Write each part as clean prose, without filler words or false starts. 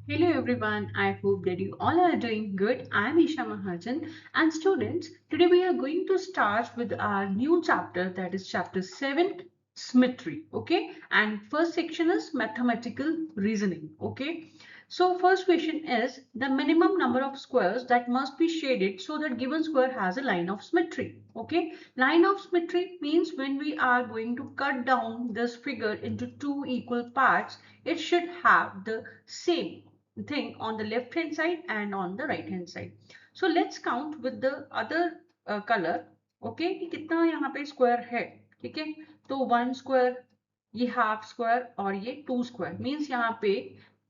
Hello everyone, I hope that you all are doing good. I am Isha Mahajan and students, today we are going to start with our new chapter, that is chapter 7, symmetry. Okay, and first section is mathematical reasoning. Okay, so first question is the minimum number of squares that must be shaded so that given square has a line of symmetry. Okay, line of symmetry means when we are going to cut down this figure into two equal parts, it should have the same thing on the left hand side and on the right hand side. So let's count with the other color. Okay, कि कितना यहाँ पे square है. ठीक है, तो 1 square, ये half square और ये 2 स्क्वायर मीन्स यहाँ पे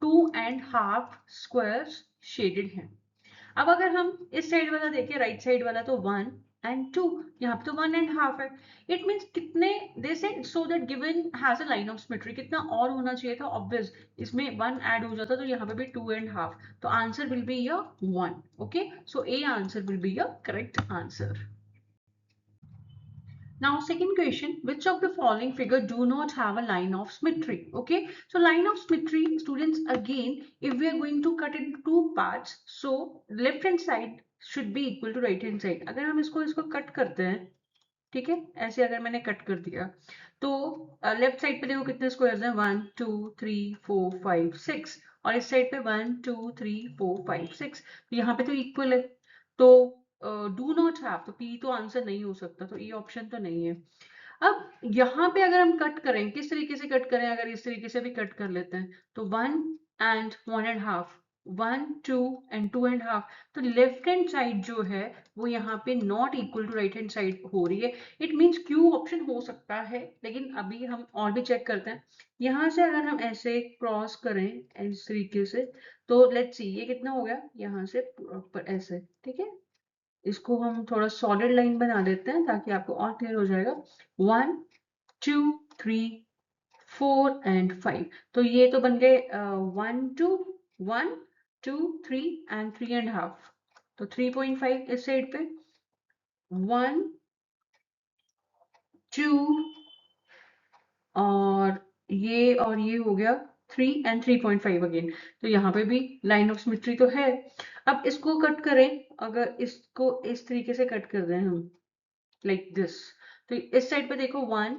2.5 स्क्वायर्स शेडेड हैं. अब अगर हम इस साइड वाला देखें, राइट साइड वाला, तो 1 and 2, यहाँ पे तो 1.5 है. इट मीन्स कितने, they said so that given has a line of symmetry, कितना और होना चाहिए था. ऑब्वियस इसमें 1 ऐड हो जाता तो यहाँ पे भी 2.5, तो answer will be your 1. Okay, so A answer will be your correct answer. Now, second question, which of the following figure do not have a line of symmetry? Okay, so line of symmetry, students, again, if we are going to cut into two parts, so left hand side should be equal to right hand side. अगर हम इसको cut करते हैं, ठीक है, ऐसे अगर मैंने कट कर दिया, तो लेफ्ट साइड पे देखो कितने स्क्वायर्स हैं, 1 2 3 4 5 6, और इस साइड पे 1 2 3 4 5 6, तो यहाँ पे तो इक्वल है. तो डू नॉट हैव, तो पी तो आंसर नहीं हो सकता, तो ये ऑप्शन तो नहीं है. अब यहाँ पे अगर हम कट करें, किस तरीके से कट करें, अगर इस तरीके से भी कट कर लेते हैं, तो 1 and 1.5, 1 2 and 2.5, तो लेफ्ट हैंड साइड जो है वो यहाँ पे not equal to right hand side हो रही है. इट मीन्स क्यू ऑप्शन हो सकता है, लेकिन अभी हम और भी चेक करते हैं. यहाँ से अगर हम ऐसे क्रॉस करें इस तरीके से, तो लेट्स सी ये कितना हो गया, यहाँ से प्रॉपर ऐसे. ठीक है, इसको हम थोड़ा सॉलिड लाइन बना देते हैं ताकि आपको और क्लियर हो जाएगा. 1 2 3 4 and 5, तो ये तो बन गए 1 2 1 2 3 and 3.5, तो 3.5 इस साइड पे, 1 2 और ये हो गया 3 and 3.5 अगेन, तो यहाँ पे भी लाइन ऑफ सिमेट्री तो है. अब इसको कट करें, अगर इसको इस तरीके से कट कर दें हम लाइक दिस, तो इस साइड पे देखो 1,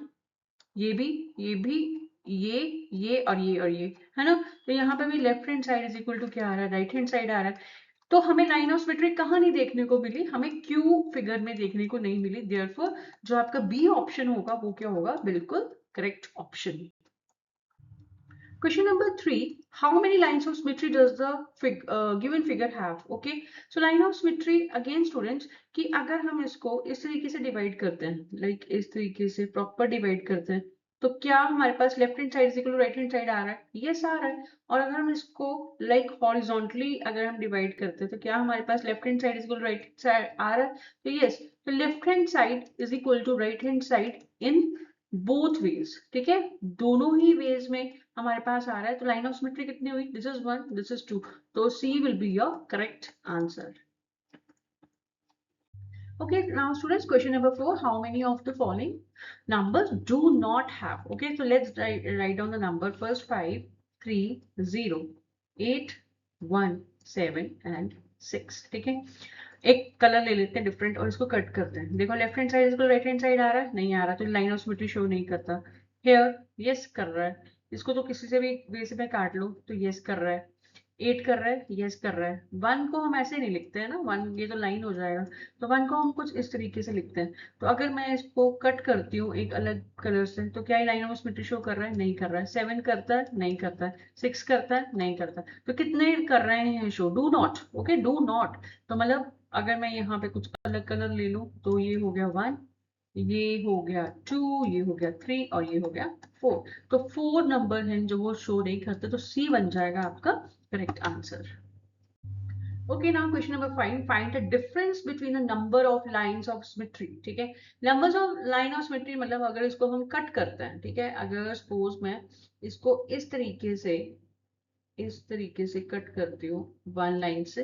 ये भी, ये भी, ये और ये है ना. तो यहाँ पे भी left hand side is equal to क्या आ रहा है, राइट हैंड साइड आ रहा है. तो हमें लाइन ऑफ सिमेट्री कहाँ नहीं देखने को मिली, हमें क्यू फिगर में देखने को नहीं मिली. देयरफॉर जो आपका बी ऑप्शन होगा वो क्या होगा, बिल्कुल correct option. Question number 3. How many lines of symmetry does the given figure have? Okay. So line of symmetry again students, कि अगर हम इसको इस तरीके से डिवाइड करते हैं, लाइक इस तरीके से प्रॉपर डिवाइड करते हैं, तो क्या हमारे पास left hand side equal to right hand side आ रहा है, यस आ रहा है. और अगर हम इसको लाइक हॉरिजॉन्टली अगर हम डिवाइड करते हैं, तो क्या हमारे पास left hand side equal to right side आ रहा है, तो यस. तो left hand side is equal to right hand side in both ways. ठीक है, दोनों ही वेज में हमारे पास आ रहा है. तो लाइन ऑफ सिमेट्री कितनी हुई, दिस इज 1, दिस इज 2, तो C will be your correct answer. Okay, now students, question number 4. How many of the following numbers do not have? Okay, so let's write down the number first. 5 3 0 8 1 7 and 6. ठीक है, एक colour ले लेते हैं different और इसको cut करते हैं. देखो लेफ्ट हैंड साइड इसको राइट हैंड साइड आ रहा है, नहीं आ रहा, तो लाइन ऑफ सिमेट्री शो नहीं करता. हेयर यस कर रहा है, इसको तो किसी से भी वे से में काट लो तो यस कर रहा है. 8 कर रहा है, यस कर रहा है. 1 को हम ऐसे नहीं लिखते हैं ना, 1 ये तो लाइन हो जाएगा, तो 1 को हम कुछ इस तरीके से लिखते हैं. तो अगर मैं इसको कट करती हूँ एक अलग कलर से, तो क्या ये लाइन ऑफ सिमेट्री शो कर रहा है, नहीं कर रहा है. 7 करता है, नहीं करता है. 6 करता है, नहीं करता. तो कितने कर रहे हैं show, do not. Okay, do not, तो मतलब अगर मैं यहाँ पे कुछ अलग कलर ले लूँ, तो ये हो गया 1, ये हो गया 2, ये हो गया 3 और ये हो गया 4. तो 4 नंबर हैं जो वो शो नहीं करते, तो सी बन जाएगा आपका correct answer. Okay, now question number 5. Find the difference between the number of lines of symmetry. ठीक है, numbers of line of symmetry मतलब अगर इसको हम कट करते हैं, ठीक है, अगर सपोज मैं इसको इस तरीके से कट करती हूँ वन लाइन से,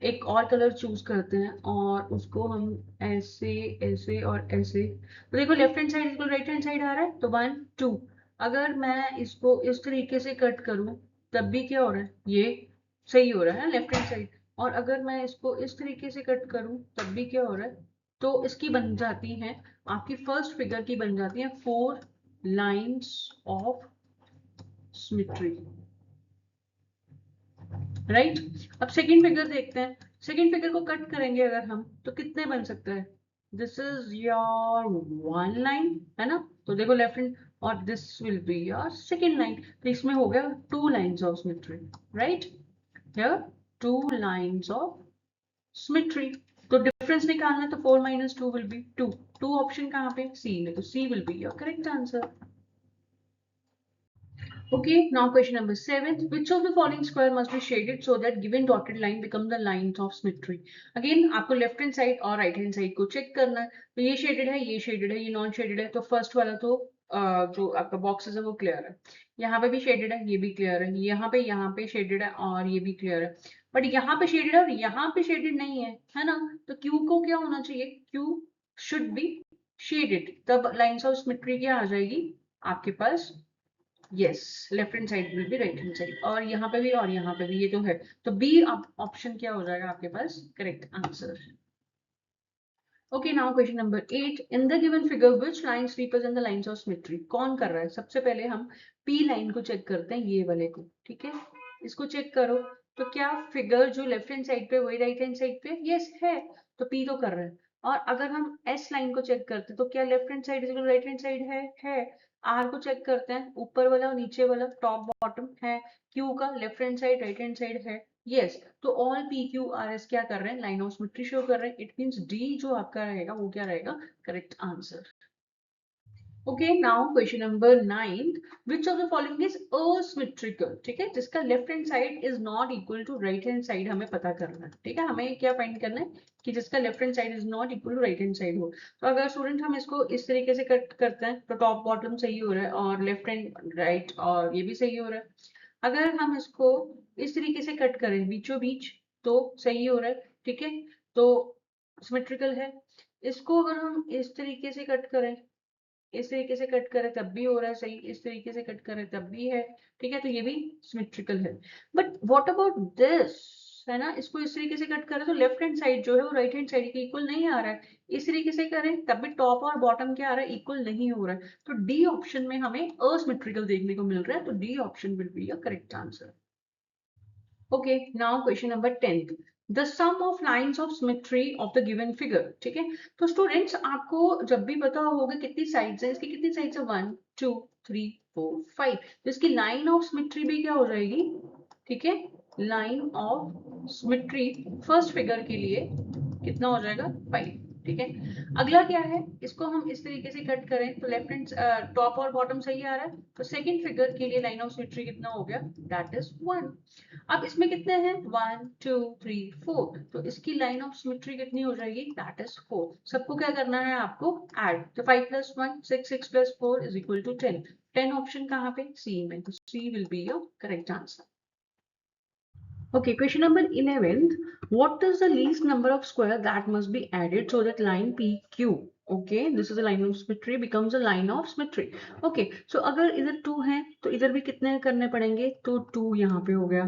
एक और कलर चूज करते हैं और उसको हम ऐसे ऐसे और ऐसे, तो देखो लेफ्ट हैंड साइड इसको राइट हैंड साइड आ रहा है, तो 1 2. अगर मैं इसको इस तरीके से कट करूं, तब भी क्या हो रहा है, ये सही हो रहा है लेफ्ट हैंड साइड। और अगर मैं इसको इस तरीके से कट करूं तब भी क्या हो रहा है, तो इसकी बन जाती है, आपकी फर्स्ट फिगर की बन जाती है 4 लाइन्स ऑफ सिमेट्री, राइट। अब सेकंड फिगर देखते हैं। सेकंड फिगर को कट करेंगे अगर हम, तो कितने बन सकते हैं, दिस इज योर 1 लाइन, है ना। तो देखो लेफ्ट हैंड, और this will be your second line, तो इसमें हो गया 2 lines of symmetry, right. Here 2 lines of symmetry. तो डिफरेंस निकालना है, तो 4 माइनस 2 विल बी 2। 2 ऑप्शन कहाँ पे, सी में, तो C will be your correct answer. Okay, now question number 7. Which of the following square must be shaded so that given dotted line become the lines of symmetry? Again, आपको left hand side और right hand side को check करना है। तो ये shaded है, ये shaded है, ये नॉन शेडेड है। तो फर्स्ट वाला तो जो आपका बॉक्सेस है वो क्लियर है। यहाँ पे भी शेडेड है, ये भी क्लियर है। यहाँ पे शेडेड है और ये भी क्लियर है। बट यहाँ पे शेडेड है और यहाँ पे शेडेड नहीं है ना। तो क्यू को क्या होना चाहिए, क्यू शुड बी शेडेड, तब लाइन्स ऑफ सिमेट्री क्या आ जाएगी आपके पास, yes, left hand side will be right hand side. और यहाँ पे भी और यहाँ पे भी, ये तो है। तो बी ऑप्शन क्या हो जाएगा आपके पास correct answer. Okay, now question number 8। In the given figure which lines represent the lines of symmetry? कौन कर रहा है? सबसे पहले हम पी लाइन को चेक करते हैं, ये वाले को, ठीक है। इसको चेक करो, तो क्या फिगर जो लेफ्ट हैंड साइड पे वही राइट हैंड साइड पे, यस है, तो पी तो कर रहा है। और अगर हम एस लाइन को चेक करते हैं, तो क्या left hand side is right hand side है। आर को चेक करते हैं, ऊपर वाला और नीचे वाला, टॉप बॉटम है। क्यू का left hand side right hand side है, यस। तो all P Q R S क्या कर रहे हैं, लाइन ऑफ सिमेट्री शो कर रहे हैं। इट मींस डी जो आपका रहेगा वो क्या रहेगा, correct answer. Okay, now question number 9। Which of the following is असymmetrical? ठीक है, जिसका left hand side is not equal to right hand side हमें पता करना है। ठीक है, हमें क्या फाइंड करना है कि जिसका left hand side is not equal to right hand side हो। तो अगर स्टूडेंट हम इसको इस तरीके से कट करते हैं, तो टॉप बॉटम सही हो रहा है और लेफ्ट हैंड राइट और ये भी सही हो रहा है। अगर हम इसको इस तरीके से कट करें बीचों बीच, तो सही हो रहा है, ठीक है, तो सिमेट्रिकल है। इसको अगर हम इस तरीके से कट करें, इस तरीके से कट करें तब भी हो रहा है सही, इस तरीके से कट करें तब भी है, ठीक है, तो ये भी सिमेट्रिकल है। बट व्हाट अबाउट दिस, है ना, इसको इस तरीके से कट करें तो लेफ्ट हैंड साइड जो है वो राइट हैंड साइड के इक्वल नहीं आ रहा है। इस तरीके से करें तब भी टॉप और बॉटम क्या आ रहा है, इक्वल नहीं हो रहा है। तो डी ऑप्शन में हमें असिमेट्रिकल देखने को मिल रहा है, तो D option will be your correct answer. Okay, now question number 10। The sum of lines of symmetry of the given figure, ठीक है। तो स्टूडेंट्स आपको जब भी पता होगा कितनी साइड्स है इसकी, कितनी साइड्स है, 1 2 3 4 5, तो इसकी लाइन ऑफ सिमेट्री भी क्या हो जाएगी, ठीक है, line of symmetry first figure के लिए कितना हो जाएगा, 5, ठीक है। अगला क्या है, इसको हम इस तरीके से कट करें तो लेफ्ट हैंड टॉप और बॉटम सही आ रहा है, तो सेकंड फिगर के लिए लाइन ऑफ सिमेट्री कितना हो गया, दैट इज 1। अब इसमें कितने हैं, 1 2 3 4, तो इसकी लाइन ऑफ सिमेट्री कितनी हो जाएगी, दैट इज 4। सबको क्या करना है आपको, ऐड, तो 5 plus 1 6, 6 plus 4 is equal to 10। 10 option कहाँ पे, सी में, तो C will be your correct answer. Okay, question number 11. What is the least number of square that must be added so that line PQ, okay, this is a line of symmetry, becomes a line of symmetry. Okay, so अगर इधर 2 है तो इधर भी कितने करने पड़ेंगे, तो 2 यहाँ पे हो गया,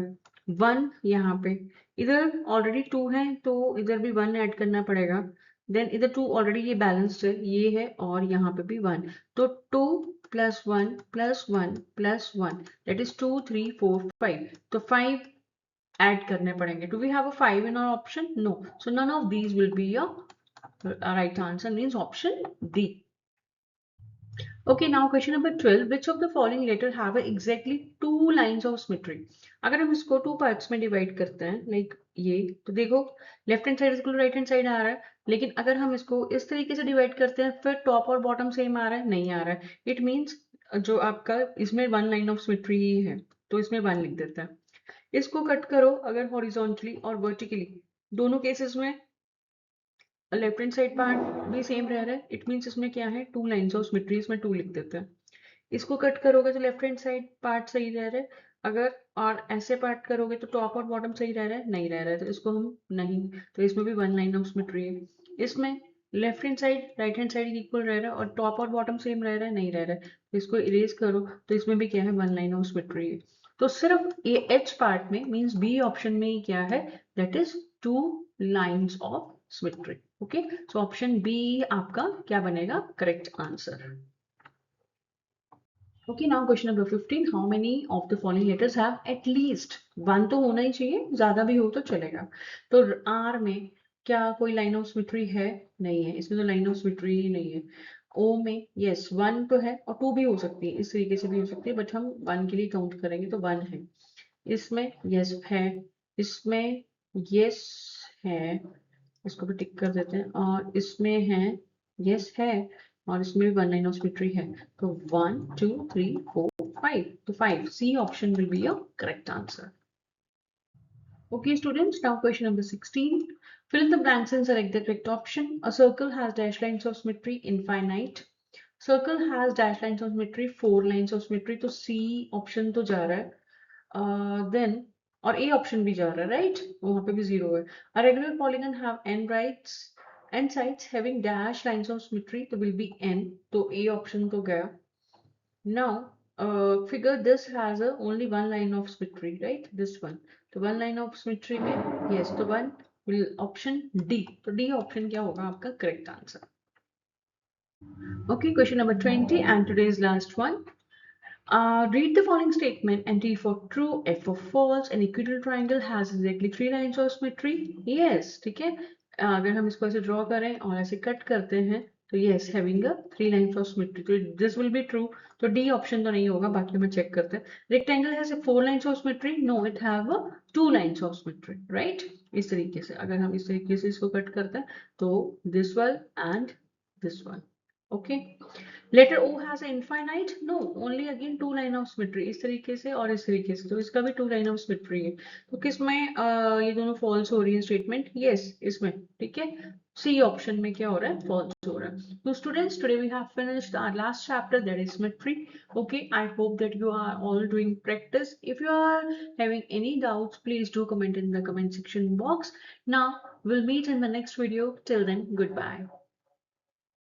1 यहाँ पे, इधर ऑलरेडी 2 है तो इधर भी 1 ऐड करना पड़ेगा। देन इधर 2 ऑलरेडी ये बैलेंस्ड है, ये है, और यहाँ पे भी 1, तो 2 plus 1 plus 1 plus 1 that is 2 3 4 5, तो 5 add करने पड़ेंगे. Do we have a 5 in our option? No. So none of these will be your right answer, means option D. Okay, now question number 12. Which of the following letter have exactly 2 lines of symmetry? अगर हम इसको 2 parts में divide करते हैं, like ये, तो देखो left hand side equal right hand side आ रहा है, लेकिन अगर हम इसको इस तरीके से डिवाइड करते हैं फिर टॉप और बॉटम सेम आ रहा है, नहीं आ रहा है। इट मीन्स जो आपका इसमें 1 लाइन ऑफ सिमेट्री ही है, तो इसमें 1 लिख देते हैं। इसको कट करो अगर हॉरिजॉन्टली और वर्टिकली, दोनों केसेस में लेफ्ट हैंड साइड पार्ट भी सेम रह रहा है, इट मीन्स इसमें क्या है, 2 लाइन्स ऑफ सिमेट्री, इसमें 2 लिख देते हैं। इसको कट करोगे तो लेफ्ट हैंड साइड पार्ट सही रह रहा है, अगर और ऐसे पार्ट करोगे तो टॉप और बॉटम सही रह रहा है, नहीं रह रहा है, तो इसको हम नहीं, तो इसमें भी 1 लाइन ऑफ सिमेट्री है। इसमें left hand side right hand side equal रह रहा है और टॉप और बॉटम सेम रह रहा है, नहीं रह रहा है, तो इसको इरेज करो, तो इसमें भी क्या है, 1 लाइन ऑफ सिमेट्री है। तो सिर्फ ए एच पार्ट में मीन्स बी ऑप्शन में ही क्या है, that is 2 lines of symmetry. Okay, so option B आपका क्या बनेगा, correct answer. Okay, now question number 15. How many of the following letters have at least one तो होना ही चाहिए, ज्यादा भी हो तो चलेगा. तो R में क्या कोई लाइन ऑफ सिमेट्री है, नहीं है, इसमें तो लाइन ऑफ सिमेट्री ही नहीं है. O में यस वन तो है और टू भी हो सकती है, इस तरीके से भी हो सकती है, बट हम वन के लिए काउंट करेंगे तो वन है. इसमें यस है, इसमें यस है, इसको भी टिक कर देते हैं, और इसमें है यस है, और इसमें भी वन लाइन ऑफ सिमेट्री है. तो 1 2 3 4 5, तो 5 C option will be your correct answer. Okay, students, now question number 16. Fill in the blanks and select the correct option. A circle has dash lines of symmetry infinite. Circle has dash lines of symmetry, 4 lines of symmetry. तो C option तो जा रहा है. Then और A option भी जा रहा है, right? वहाँ पे भी 0 है. A regular polygon have n sides having dash lines of symmetry तो will be n. तो A option तो गया. Now, figure this has only one line of symmetry, right? This one. तो one line of symmetry में yes, तो one will option D. तो D option क्या होगा आपका correct answer. Okay, question number 20 and today's last one. Read the following statement and T for true, F for false. An equilateral triangle has exactly 3 lines of symmetry. Yes, ठीक है. अगर हम इसको ऐसे draw करें और ऐसे कट करते हैं तो yes, having a 3 lines of symmetry. तो this will be true. तो D ऑप्शन तो नहीं होगा, बाकी हम चेक करते हैं. Rectangle has 4 lines of symmetry. No, it have 2 lines of symmetry, right? इस तरीके से अगर हम इस तरीके से इसको कट करते हैं तो this one and this one. Okay. Letter O has infinite, no, only again 2 line of symmetry, इस तरीके से और इस तरीके से, तो इसका भी 2 लाइन ऑफ सिमेट्री है. तो किसमें ये दोनों फॉल्स हो रही है स्टेटमेंट, यस इसमें, ठीक है. सी ऑप्शन में क्या हो रहा है, फॉल्स हो रहा है. तो students, today we have finished our last chapter, that is symmetry. Okay, I hope that you are all doing practice. If you are having any doubts, please do comment in the comment section box. Now we'll meet in the next video. Till then, goodbye.